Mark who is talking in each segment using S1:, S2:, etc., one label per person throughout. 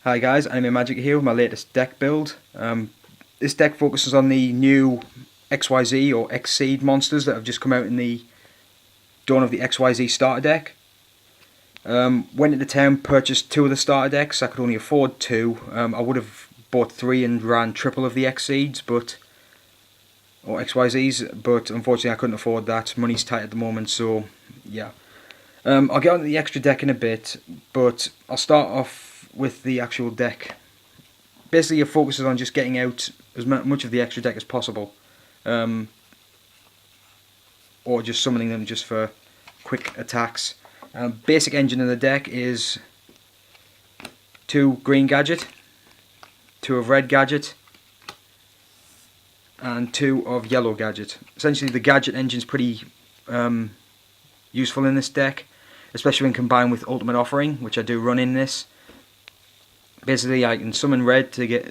S1: Hi guys, Anime Magic here with my latest deck build. This deck focuses on the new XYZ or XSeed monsters that have just come out in the Dawn of the XYZ starter deck. Went into town, purchased 2 of the starter decks. I could only afford 2. I would have bought 3 and ran triple of the XSeeds, or XYZs, but unfortunately I couldn't afford that. Money's tight at the moment, so yeah. I'll get on to the extra deck in a bit, but I'll start off with the actual deck. Basically it focuses on just getting out as much of the extra deck as possible, or just summoning them just for quick attacks. Basic engine of the deck is 2 green gadget, 2 of red gadget, and 2 of yellow gadget. Essentially the gadget engine is pretty useful in this deck, especially when combined with Ultimate Offering, which I do run in this. Basically I can summon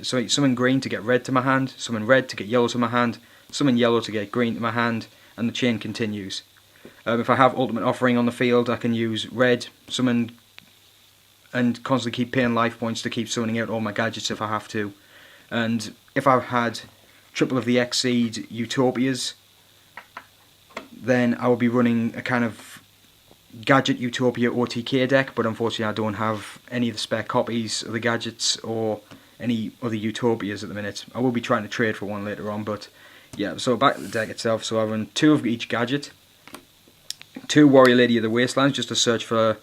S1: summon green to get red to my hand, summon red to get yellow to my hand, summon yellow to get green to my hand, and the chain continues. If I have Ultimate Offering on the field, I can use red, summon, and constantly keep paying life points to keep summoning out all my gadgets if I have to. And if I had triple of the XSeed Utopias, then I would be running a kind of Gadget Utopia OTK deck, but unfortunately I don't have any of the spare copies of the gadgets or any other Utopias at the minute. I will be trying to trade for one later on, but yeah, so back to the deck itself. So I run 2 of each gadget, 2 Warrior Lady of the Wastelands, just to search for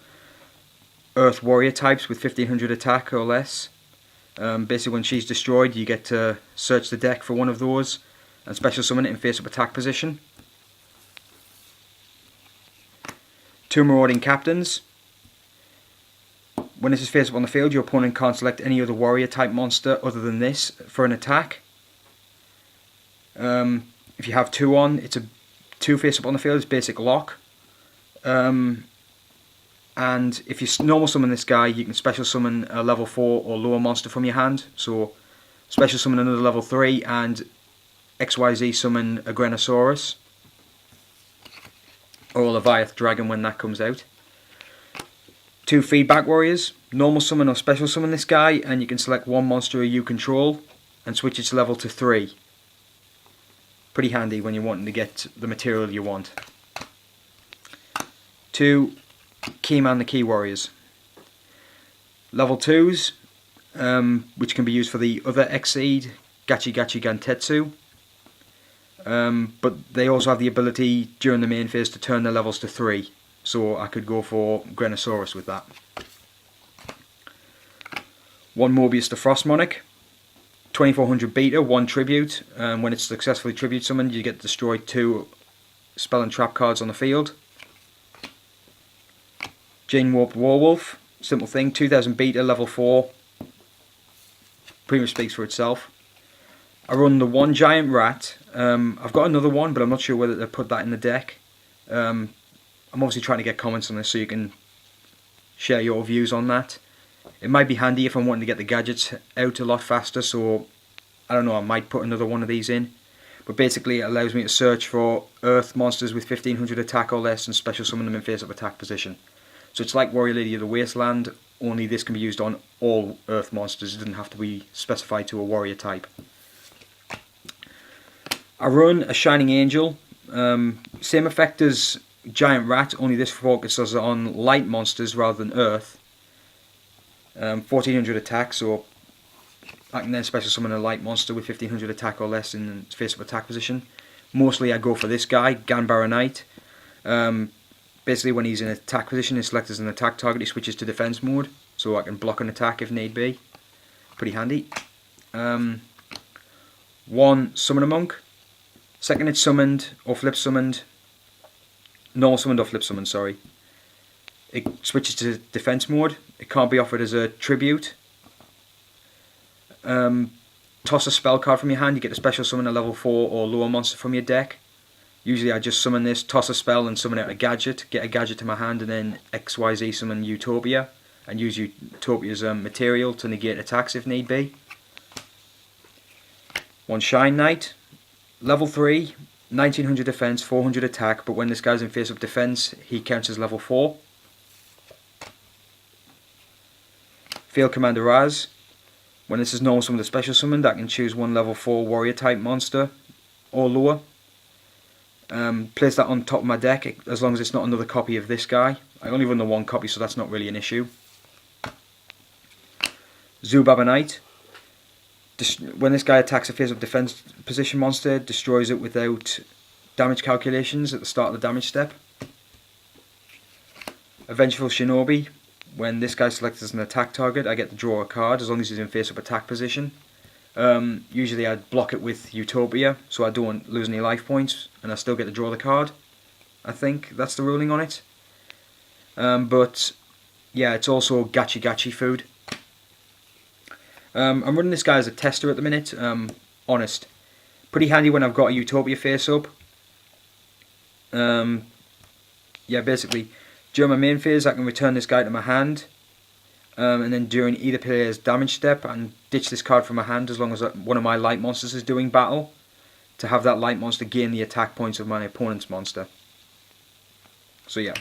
S1: Earth Warrior types with 1500 attack or less. Basically when she's destroyed you get to search the deck for one of those and special summon it in face up attack position. 2 Marauding Captains. When this is face up on the field, your opponent can't select any other warrior type monster other than this for an attack. If you have 2 on, it's a 2 face up on the field, it's basic lock. And if you normal summon this guy, you can special summon a level 4 or lower monster from your hand. So special summon another level 3 and XYZ summon a Grenosaurus or a Leviath Dragon when that comes out. 2 Feedback Warriors. Normal summon or special summon this guy and you can select one monster you control and switch its level to 3. Pretty handy when you're wanting to get the material you want. 2 Keyman the Key Warriors. Level 2s, which can be used for the other Xseed, Gachi Gachi Gantetsu. But they also have the ability during the main phase to turn their levels to 3, so I could go for Grenosaurus with that. 1 Mobius the Frost Monarch, 2400 beta, 1 tribute. When it's successfully tribute summoned you get to destroy 2 spell and trap cards on the field. Jane Warped Warwolf, simple thing, 2000 beta, level 4, pretty much speaks for itself. I run the 1 Giant Rat. I've got another one, but I'm not sure whether to put that in the deck. I'm obviously trying to get comments on this so you can share your views on that. It might be handy if I'm wanting to get the gadgets out a lot faster, so I don't know, I might put another one of these in. But basically it allows me to search for Earth monsters with 1500 attack or less and special summon them in face up attack position. So it's like Warrior Lady of the Wasteland, only this can be used on all Earth monsters. It doesn't have to be specified to a warrior type. I run a Shining Angel, same effect as Giant Rat, only this focuses on light monsters rather than Earth. 1400 attack, so I can then special summon a light monster with 1500 attack or less in face up attack position. Mostly I go for this guy, Ganbara Knight. Basically when he's in attack position, he's selected as an attack target, he switches to defense mode, so I can block an attack if need be. Pretty handy. 1 Summoner Monk. Second it's summoned or flip summoned, normal summoned or flip summoned, sorry, it switches to defense mode. It can't be offered as a tribute. Toss a spell card from your hand, you get to special summon a level 4 or lower monster from your deck. Usually I just summon this, toss a spell and summon out a gadget, get a gadget to my hand and then XYZ summon Utopia and use Utopia's material to negate attacks if need be. 1 Shine Knight. Level 3, 1900 defense, 400 attack, but when this guy's in face up defense, he counts as level 4. Field Commander Raz, When this is normal summon the special summoned, I can choose one level 4 warrior type monster or lower. Place that on top of my deck as long as it's not another copy of this guy. I only run the one copy, so that's not really an issue. Zubabanite. When this guy attacks a face-up defense position monster, destroys it without damage calculations at the start of the damage step. A Vengeful Shinobi. When this guy selects as an attack target, I get to draw a card as long as he's in face-up attack position. Usually I'd block it with Utopia, so I don't lose any life points, and I still get to draw the card. I think that's the ruling on it. But yeah, it's also gachi food. I'm running this guy as a tester at the minute. Honest, pretty handy when I've got a Utopia face-up. Yeah, basically, during my main phase I can return this guy to my hand. And then during either player's damage step, I can ditch this card from my hand as long as one of my light monsters is doing battle, to have that light monster gain the attack points of my opponent's monster. So yeah.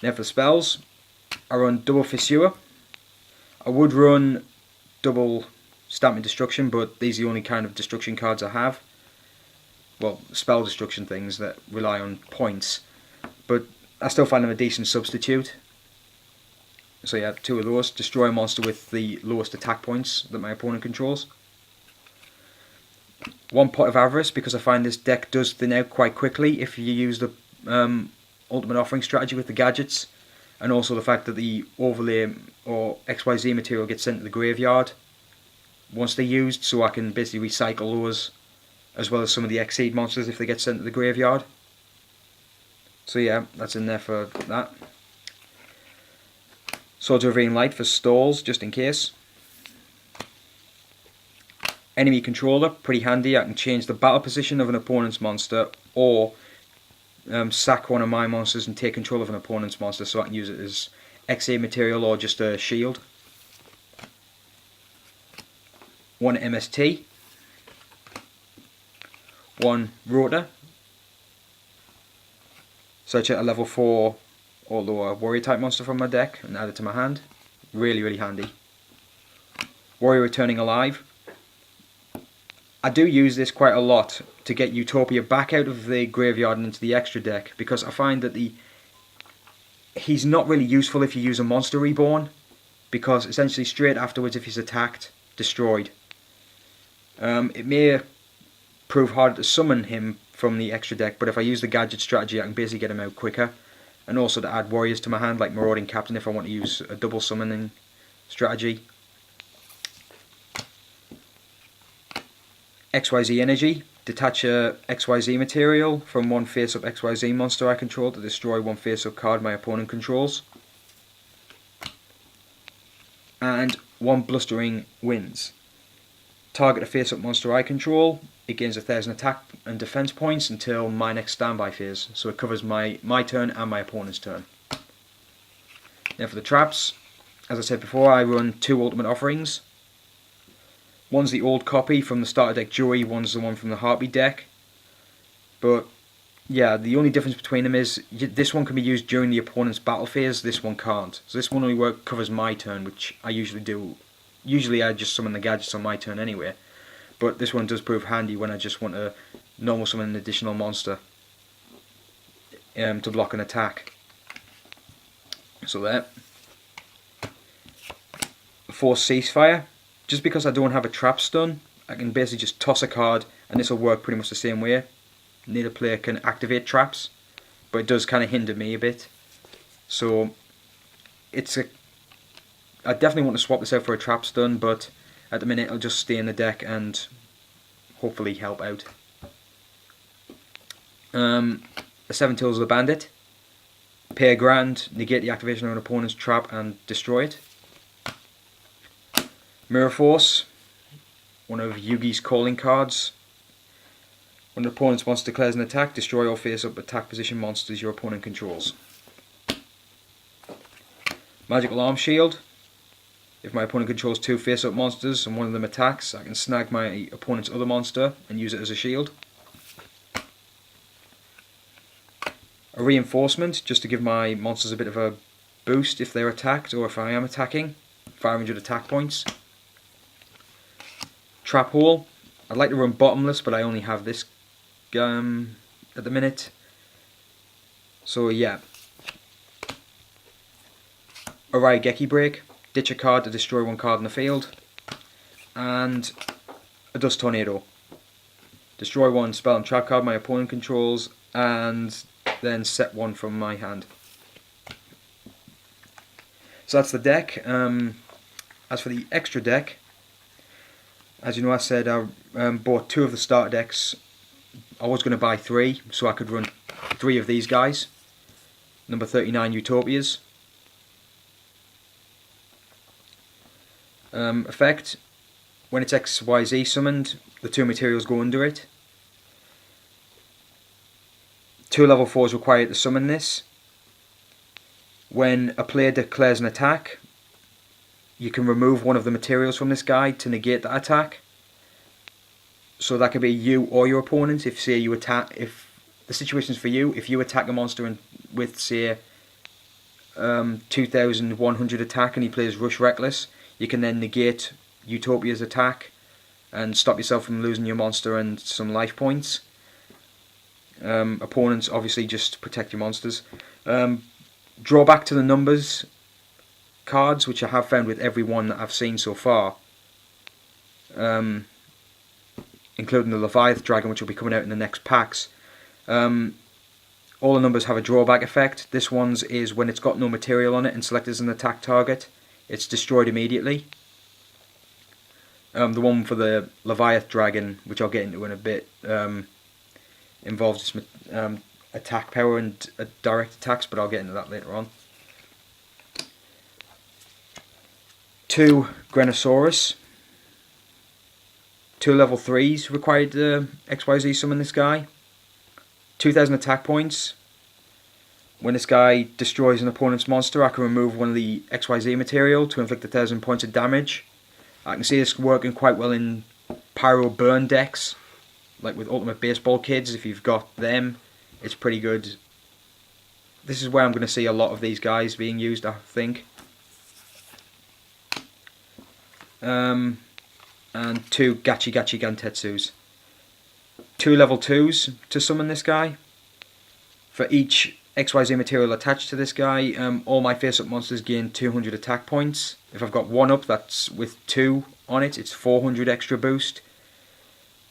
S1: Now for spells, I run double Fissure. I would run double Stamping Destruction, but these are the only kind of destruction cards I have. Well, spell destruction things that rely on points, but I still find them a decent substitute. So yeah, 2 of those. Destroy a monster with the lowest attack points that my opponent controls. 1 Pot of Avarice, because I find this deck does thin out quite quickly if you use the Ultimate Offering strategy with the gadgets, and also the fact that the overlay or XYZ material gets sent to the graveyard once they're used, so I can basically recycle those as well as some of the Exceed monsters if they get sent to the graveyard. So yeah, that's in there for that. Swords of Ravine Light for stalls, just in case. Enemy Controller, pretty handy. I can change the battle position of an opponent's monster, or sack one of my monsters and take control of an opponent's monster, so I can use it as XA material or just a shield. 1 MST. 1 Rota. Search out a level 4 or lower warrior type monster from my deck and add it to my hand. Really handy. Warrior Returning Alive. I do use this quite a lot to get Utopia back out of the graveyard and into the extra deck, because I find that he's not really useful if you use a monster reborn, because essentially straight afterwards if he's attacked, destroyed. It may prove harder to summon him from the extra deck, but if I use the gadget strategy I can basically get him out quicker, and also to add warriors to my hand like Marauding Captain if I want to use a double summoning strategy. XYZ Energy. Detach a XYZ material from 1 face-up XYZ monster I control to destroy 1 face-up card my opponent controls. And 1 Blustering Winds. Target a face-up monster I control. It gains 1000 attack and defense points until my next standby phase, so it covers my turn and my opponent's turn. Now for the traps, as I said before, I run 2 Ultimate Offerings. One's the old copy from the starter deck Joey, one's the one from the Heartbeat deck. But yeah, the only difference between them is this one can be used during the opponent's battle phase, this one can't. So this one only covers my turn, which I usually do. Usually I just summon the gadgets on my turn anyway. But this one does prove handy when I just want to normal summon an additional monster to block an attack. So there. Force Ceasefire. Just because I don't have a trap stun, I can basically just toss a card and this will work pretty much the same way. Neither player can activate traps, but it does kind of hinder me a bit. So I definitely want to swap this out for a trap stun, but at the minute it'll just stay in the deck and hopefully help out. The 7 Tools of the Bandit. Pay a grand, negate the activation of an opponent's trap and destroy it. Mirror Force, one of Yugi's calling cards. When an opponent's monster declares an attack, destroy or face-up attack position monsters your opponent controls. Magical Arm Shield. If my opponent controls 2 face-up monsters and one of them attacks, I can snag my opponent's other monster and use it as a shield. A Reinforcement, just to give my monsters a bit of a boost if they're attacked or if I am attacking. 500 attack points. Trap hole. I'd like to run bottomless, but I only have this at the minute. So yeah. A Raigeki break. Ditch a card to destroy one card in the field. And a Dust Tornado. Destroy one spell and trap card my opponent controls, and then set one from my hand. So that's the deck. As for the extra deck, as you know, I said I bought 2 of the starter decks. I was going to buy 3, so I could run 3 of these guys. Number 39 Utopias. Effect: when it's XYZ summoned, the 2 materials go under it. 2 level 4s required to summon this. When a player declares an attack, you can remove one of the materials from this guy to negate that attack. So that could be you or your opponent. If say you attack, if the situation's for you, if you attack a monster with say 2100 attack and he plays Rush Reckless, you can then negate Utopia's attack and stop yourself from losing your monster and some life points. Opponents obviously just protect your monsters. Drawback to the numbers cards, which I have found with every one that I've seen so far, including the Leviathan Dragon, which will be coming out in the next packs. All the numbers have a drawback effect. This one's is when it's got no material on it and selected as an attack target, it's destroyed immediately. The one for the Leviathan Dragon, which I'll get into in a bit, involves attack power and direct attacks, but I'll get into that later on. 2 Grenosaurus. 2 level 3s required to XYZ summon this guy. 2000 attack points. When this guy destroys an opponent's monster, I can remove one of the XYZ material to inflict 1000 points of damage. I can see this working quite well in Pyro Burn decks, like with Ultimate Baseball Kids. If you've got them, it's pretty good. This is where I'm going to see a lot of these guys being used, I think. And 2 Gachi Gachi Gantetsus. 2 level 2s to summon this guy. For each XYZ material attached to this guy, all my face-up monsters gain 200 attack points. If I've got 1 up, that's with 2 on it, it's 400 extra boost.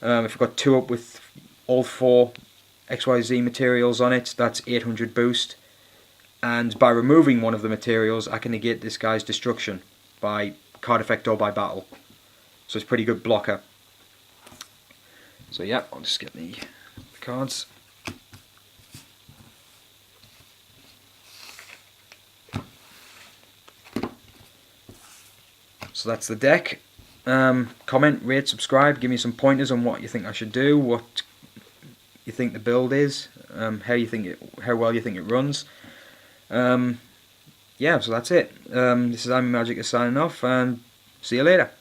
S1: If I've got 2 up with all 4 XYZ materials on it, that's 800 boost. And by removing one of the materials, I can negate this guy's destruction by card effect or by battle. So it's a pretty good blocker. So yeah, I'll just get the cards. So that's the deck. Comment, rate, subscribe, give me some pointers on what you think I should do, what you think the build is, how well you think it runs. Yeah, so that's it. This is I'm Magic signing off, and see you later.